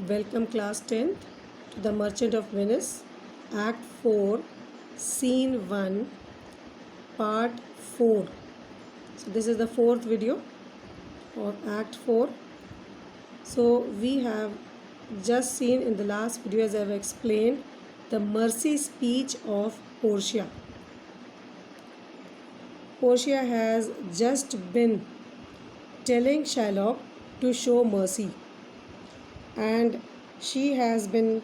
Welcome class 10th to the Merchant of Venice, Act 4, Scene 1, Part 4. So this is the fourth video of Act 4. So we have just seen in the last video, as I have explained, the mercy speech of Portia. Portia has just been telling Shylock to show mercy, and she has been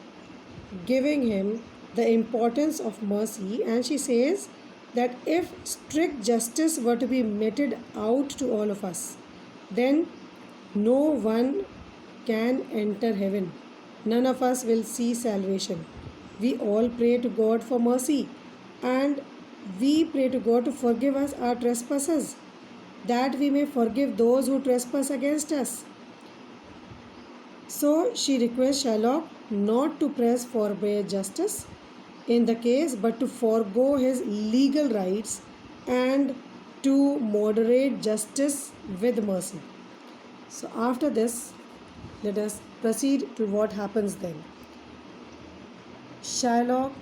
giving him the importance of mercy, and she says that if strict justice were to be meted out to all of us, then no one can enter heaven. None of us will see salvation. We all pray to God for mercy, and we pray to God to forgive us our trespasses, that we may forgive those who trespass against us. So she requests Shylock not to press for bare justice in the case, but to forego his legal rights and to moderate justice with mercy. So after this, let us proceed to what happens then. Shylock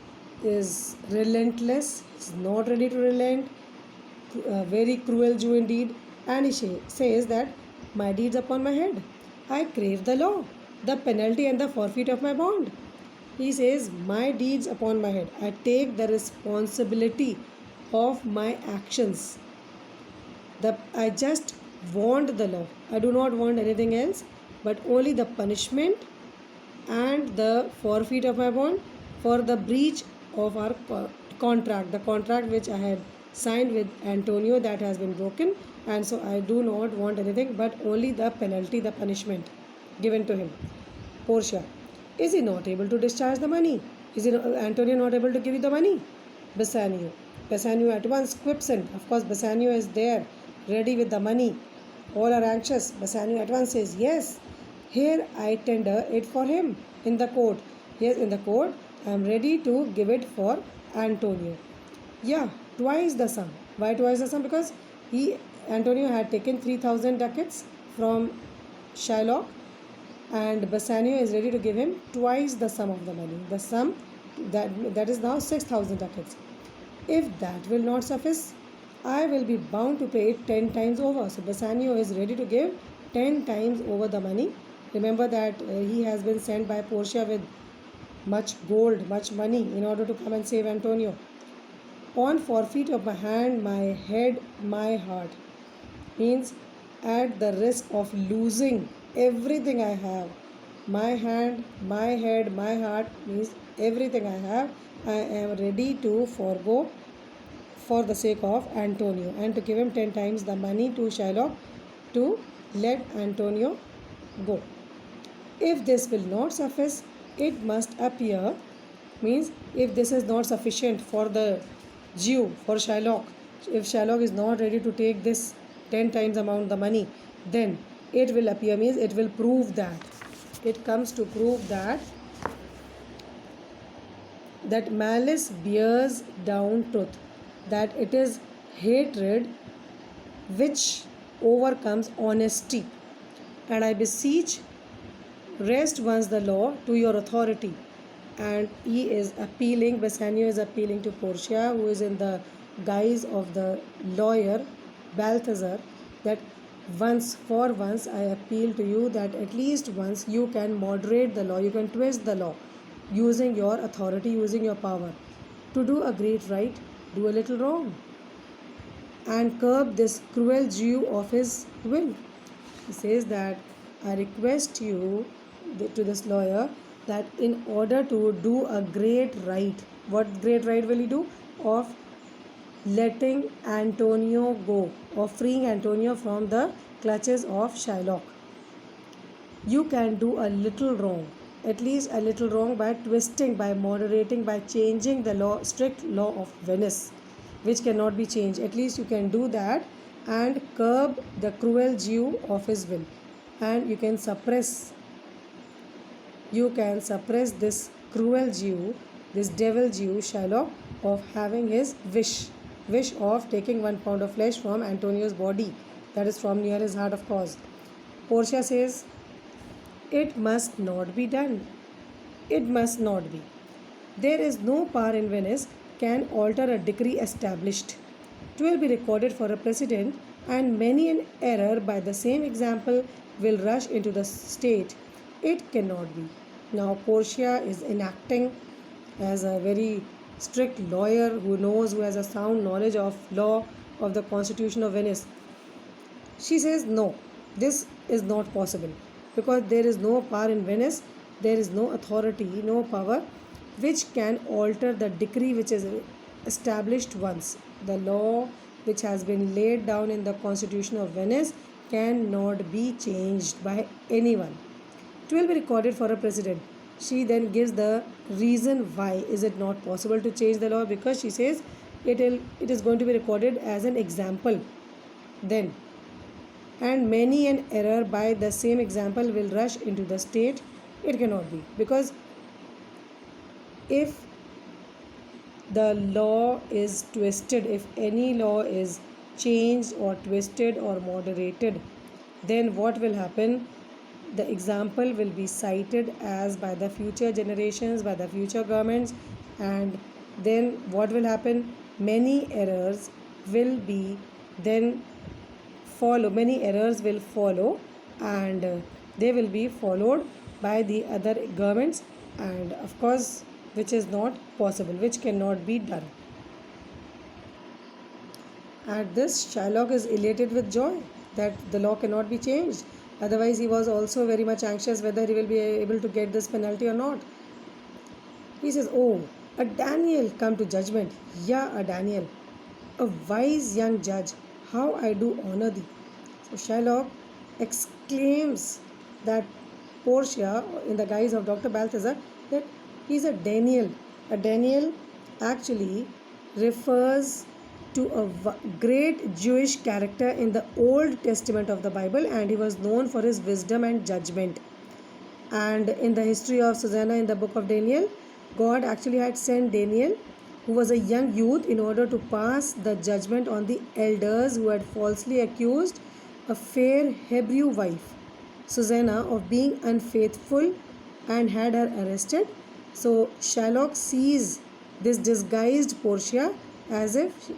is relentless, he's not ready to relent, a very cruel Jew indeed, and he says that my deeds upon my head, I crave the law, the penalty and the forfeit of my bond. He says, my deeds upon my head, I take the responsibility of my actions. I just want the law, I do not want anything else, but only the punishment and the forfeit of my bond for the breach of our contract, the contract which I had signed with Antonio, that has been broken, and so I do not want anything but only the penalty, the punishment given to him. Portia, is he not able to discharge the money? Is Antonio not able to give you the money? Bassanio at once quips in. Of course, Bassanio is there, ready with the money. All are anxious. Bassanio at once says, yes, here I tender it for him in the court. Yes, in the court, I am ready to give it for Antonio. Yeah, twice the sum. Why twice the sum? Because Antonio had taken 3,000 ducats from Shylock, and Bassanio is ready to give him twice the sum of the money. The sum that is now 6,000 ducats. If that will not suffice, I will be bound to pay it 10 times over. So Bassanio is ready to give 10 times over the money. Remember that he has been sent by Portia with much gold, much money in order to come and save Antonio. On forfeit of my hand, my head, my heart, means at the risk of losing everything I have. My hand, my head, my heart means everything I have, I am ready to forego for the sake of Antonio, and to give him 10 times the money to Shylock to let Antonio go. If this will not suffice, it must appear, means if this is not sufficient for the Jew, for Shylock, if Shylock is not ready to take this 10 times amount the money, then it will appear, means it will prove that, it comes to prove that malice bears down truth, that it is hatred which overcomes honesty. And I beseech, rest once the law to your authority. And he is appealing, Bassanio is appealing to Portia, who is in the guise of the lawyer Balthazar, that once I appeal to you that at least once you can moderate the law, you can twist the law using your authority, using your power. To do a great right, do a little wrong, and curb this cruel Jew of his will. He says that I request you, to this lawyer, that in order to do a great right, what great right will he do? Of letting Antonio go, of freeing Antonio from the clutches of Shylock. You can do a little wrong, at least a little wrong, by twisting, by moderating, by changing the law, strict law of Venice, which cannot be changed. At least you can do that and curb the cruel Jew of his will, and you can suppress this cruel Jew, this devil Jew Shylock, of having his wish of taking 1 pound of flesh from Antonio's body, that is from near his heart, of course. Portia says, It must not be done. It must not be. There is no power in Venice can alter a decree established. 'Twill be recorded for a precedent, and many an error by the same example will rush into the state. It cannot be. Now Portia is enacting as a very strict lawyer who has a sound knowledge of law of the Constitution of Venice. She says no, this is not possible because there is no power in Venice, there is no authority, no power which can alter the decree which is established once. The law which has been laid down in the Constitution of Venice cannot be changed by anyone. It will be recorded for a precedent. She then gives the reason why is it not possible to change the law, because she says it is going to be recorded as an example then, and many an error by the same example will rush into the state. It cannot be, because if the law is twisted, if any law is changed or twisted or moderated, then what will happen? The example will be cited as by the future generations, by the future governments, and then what will happen? Many errors will be then follow, many errors will follow, and they will be followed by the other governments, and of course which is not possible, which cannot be done. At this, Shylock is elated with joy that the law cannot be changed. Otherwise, he was also very much anxious whether he will be able to get this penalty or not. He says, "Oh, a Daniel come to judgment. Yeah, a Daniel, a wise young judge. How I do honor thee." So Shylock exclaims that Portia, in the guise of Dr. Balthazar, that he's a Daniel. A Daniel actually refers to a great Jewish character in the Old Testament of the Bible, and he was known for his wisdom and judgment. And in the history of Susanna in the book of Daniel, God actually had sent Daniel, who was a young youth, in order to pass the judgment on the elders who had falsely accused a fair Hebrew wife, Susanna, of being unfaithful and had her arrested. So Shylock sees this disguised Portia as if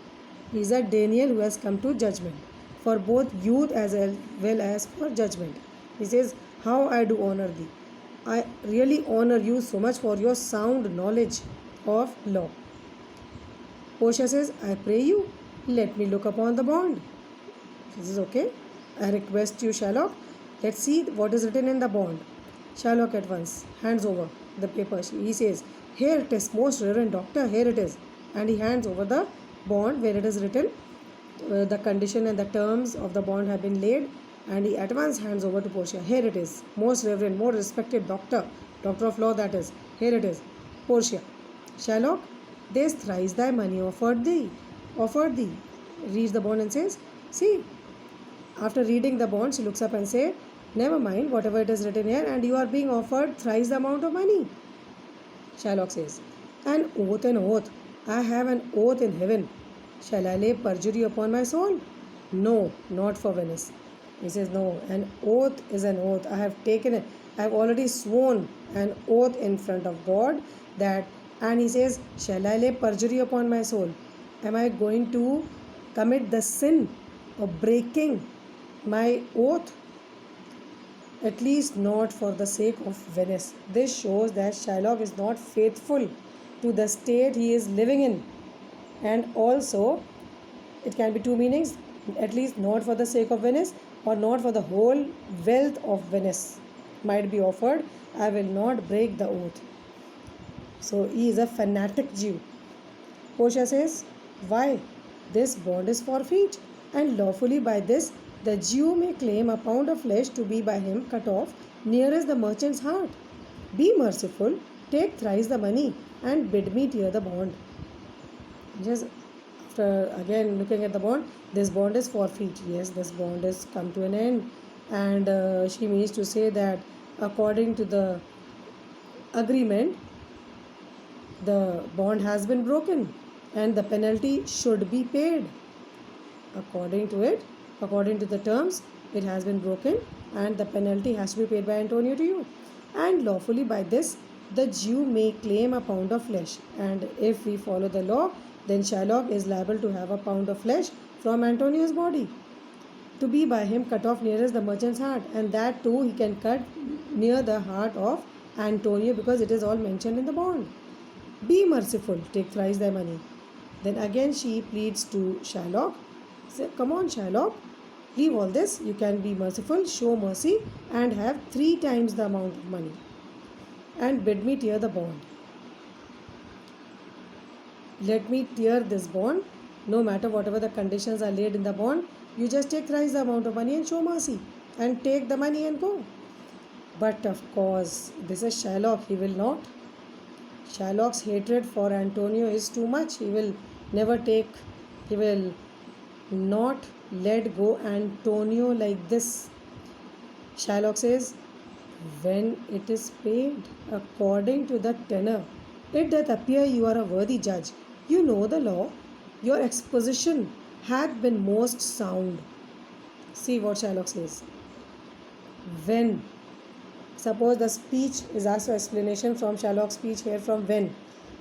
he is a Daniel who has come to judgment for both youth as well as for judgment. He says, "How I do honor thee. I really honor you so much for your sound knowledge of law." Portia says, "I pray you, let me look upon the bond." He says, "Okay, I request you, Shylock, let's see what is written in the bond." Shylock at once hands over the paper. He says, "Here it is, most reverend doctor, here it is." And he hands over the bond where it is written, the condition and the terms of the bond have been laid, and he at once hands over to Portia. "Here it is, most reverend, more respected doctor, doctor of law that is, here it is." Portia, "Shylock, this thrice thy money offered thee. Reads the bond and says, "See." After reading the bond, she looks up and says, "Never mind whatever it is written here, and you are being offered thrice the amount of money." Shylock says, "An oath. I have an oath in heaven. Shall I lay perjury upon my soul?" "No, not for Venice." He says, "No, an oath is an oath. I have already sworn an oath in front of God that," and he says, "Shall I lay perjury upon my soul? Am I going to commit the sin of breaking my oath? At least not for the sake of Venice." This shows that Shylock is not faithful to the state he is living in, and also it can be two meanings: at least not for the sake of Venice, or not for the whole wealth of Venice might be offered. I will not break the oath. So he is a fanatic Jew. Portia says, "Why? This bond is forfeit, and lawfully by this the Jew may claim a pound of flesh to be by him cut off nearest the merchant's heart. Be merciful, take thrice the money, and bid me tear the bond." Just after again looking at the bond, this bond is forfeit. Yes, this bond is come to an end, and she means to say that according to the agreement, the bond has been broken, and the penalty should be paid. According to the terms, it has been broken, and the penalty has to be paid by Antonio to you. And lawfully by this, the Jew may claim a pound of flesh. And if we follow the law, then Shylock is liable to have a pound of flesh from Antonio's body, to be by him cut off nearest the merchant's heart, and that too he can cut near the heart of Antonio, because it is all mentioned in the bond. Be merciful, take thrice thy money. Then again she pleads to Shylock. Say, come on, Shylock, leave all this. You can be merciful, show mercy, and have 3 times the amount of money. And bid me tear the bond. Let me tear this bond, no matter whatever the conditions are laid in the bond. You just take thrice the amount of money and show mercy, and take the money and go. But of course, this is Shylock. He will not. Shylock's hatred for Antonio is too much. He will never take, he will not let go Antonio like this. Shylock says, when it is paid according to the tenor, it doth appear you are a worthy judge. You know the law. Your exposition hath been most sound. See what Shylock says. When, suppose the speech is asked for explanation from Shylock's speech here from when.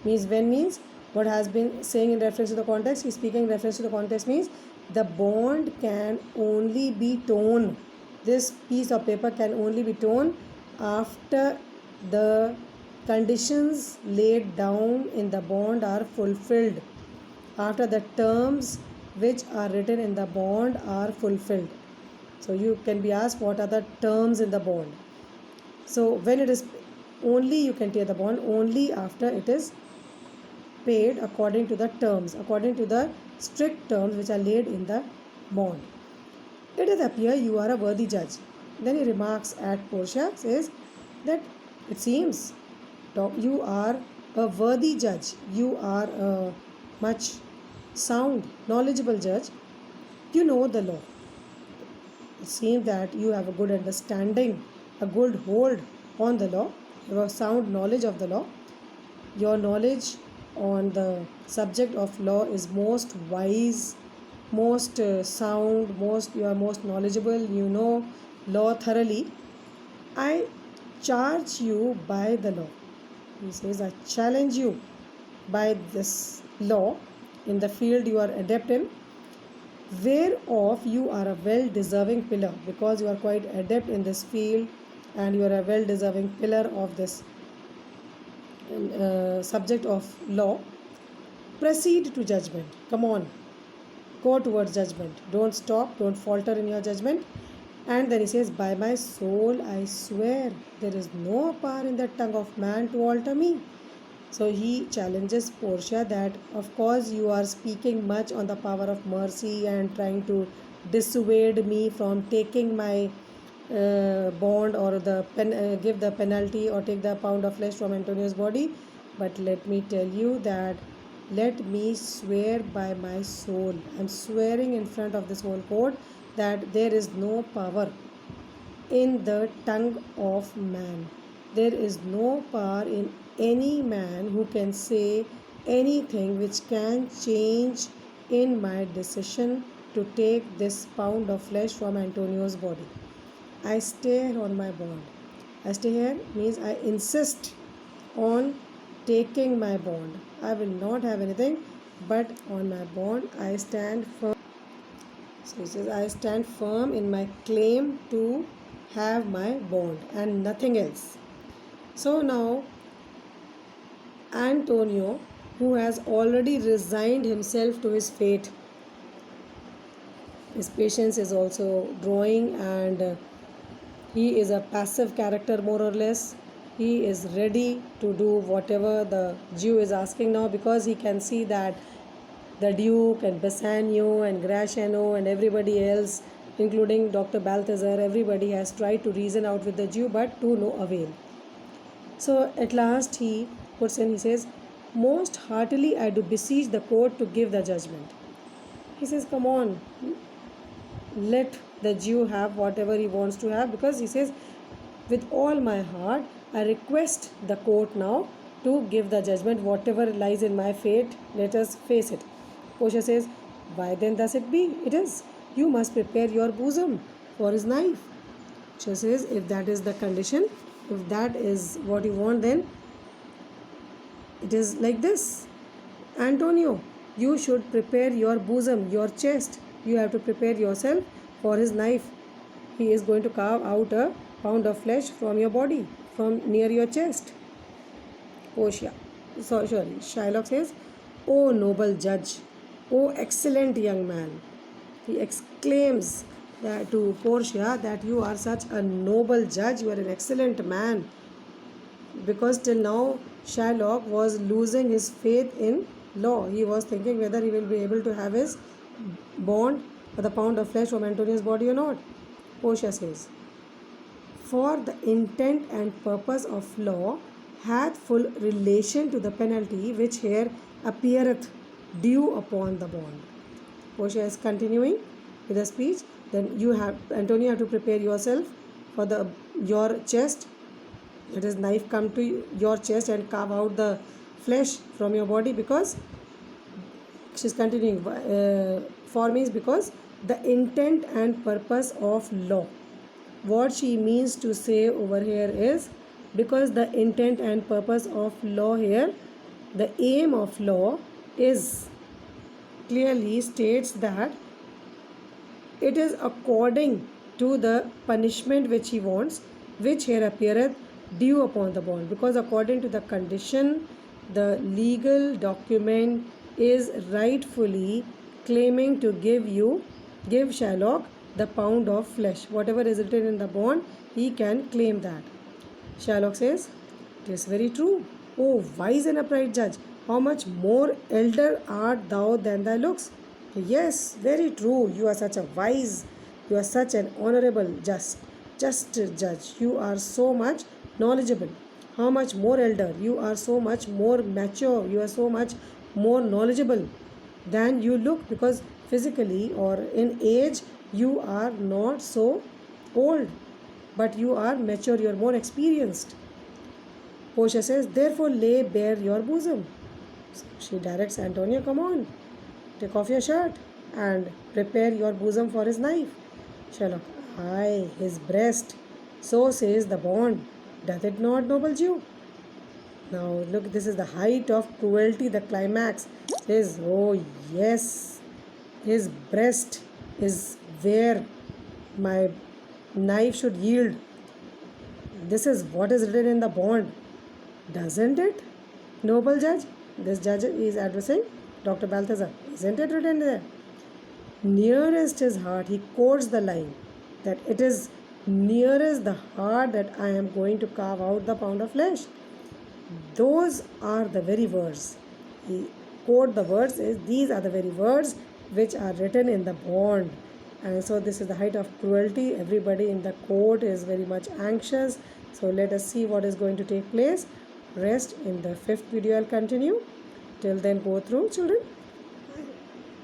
When means what has been saying in reference to the context. He's speaking in reference to the context, means the bond can only be torn. This piece of paper can only be torn after the conditions laid down in the bond are fulfilled, after the terms which are written in the bond are fulfilled. So you can be asked, what are the terms in the bond? So when it is only, you can tear the bond only after it is paid according to the terms, according to the strict terms which are laid in the bond. It does appear you are a worthy judge. Then he remarks at Portia, says that it seems you are a worthy judge. You are a much sound, knowledgeable judge. You know the law. It seems that you have a good understanding, a good hold on the law. You have a sound knowledge of the law. Your knowledge on the subject of law is most wise, most sound, you are most knowledgeable. You know law thoroughly. I charge you by the law. He says, I challenge you by this law in the field you are adept in, whereof you are a well-deserving pillar, because you are quite adept in this field and you are a well-deserving pillar of this subject of law. Proceed to judgment. Come on, go towards judgment. Don't stop, don't falter in your judgment. And then he says, by my soul I swear, there is no power in the tongue of man to alter me. So he challenges Portia that, of course, you are speaking much on the power of mercy and trying to dissuade me from taking my bond, or give the penalty or take the pound of flesh from Antonio's body. But let me tell you that, let me swear by my soul. I am swearing in front of this whole court that there is no power in the tongue of man. There is no power in any man who can say anything which can change in my decision to take this pound of flesh from Antonio's body. I stay here on my bond. I stay here means I insist on taking my bond. I will not have anything but on my bond. I stand firm. So he says, I stand firm in my claim to have my bond and nothing else. So now Antonio, who has already resigned himself to his fate, his patience is also drawing, and he is a passive character more or less. He is ready to do whatever the Jew is asking now, because he can see that the Duke and Bassanio and Gratiano and everybody else, including Dr. Balthazar, everybody has tried to reason out with the Jew, but to no avail. So at last he puts in, he says, most heartily I do beseech the court to give the judgment. He says, come on, let the Jew have whatever he wants to have, because he says, with all my heart I request the court now to give the judgment. Whatever lies in my fate, let us face it. Portia says, why then thus it be? It is. You must prepare your bosom for his knife. She says, if that is the condition, if that is what you want, then it is like this. Antonio, you should prepare your bosom, your chest. You have to prepare yourself for his knife. He is going to carve out a pound of flesh from your body, from near your chest. Portia, sorry, Shylock says, "O noble judge, O excellent young man." He exclaims that to Portia that you are such a noble judge, you are an excellent man. Because till now Shylock was losing his faith in law. He was thinking whether he will be able to have his bond for the pound of flesh from Antonio's body or not. Portia says, "For the intent and purpose of law hath full relation to the penalty which here appeareth due upon the bond." Portia is continuing with the speech. Then you have, Antonio, have to prepare yourself for your chest. Let his knife come to your chest and carve out the flesh from your body, because she's continuing, for me is because the intent and purpose of law. What she means to say over here is, because the intent and purpose of law here, the aim of law is clearly states that it is according to the punishment which he wants, which here appeareth due upon the bond. Because according to the condition, the legal document is rightfully claiming to give Shylock the pound of flesh. Whatever is written in the bond, he can claim that. Shylock says, "It is very true. O wise and upright judge, how much more elder art thou than thy looks?" Yes, very true. You are such a wise, you are such an honorable, just judge. You are so much knowledgeable. How much more elder? You are so much more mature. You are so much more knowledgeable than you look, because physically or in age you are not so old, but you are mature, you are more experienced. Portia says, "Therefore lay bare your bosom." So she directs Antonio, "Come on, take off your shirt and prepare your bosom for his knife." Shylock, "Aye, his breast. So says the bond. Doth it not, noble Jew?" Now look, this is the height of cruelty, the climax is, "Oh yes, his breast is where my knife should yield. This is what is written in the bond. Doesn't it, noble judge?" This judge is addressing Dr. Balthazar. "Isn't it written there? Nearest his heart," he quotes the line, that it is nearest the heart that I am going to carve out the pound of flesh. Those are the very words. He quote the words, these are the very words which are written in the bond. And so this is the height of cruelty. Everybody in the court is very much anxious. So let us see what is going to take place. Rest in the 5th video. I'll continue. Till then, go through, children.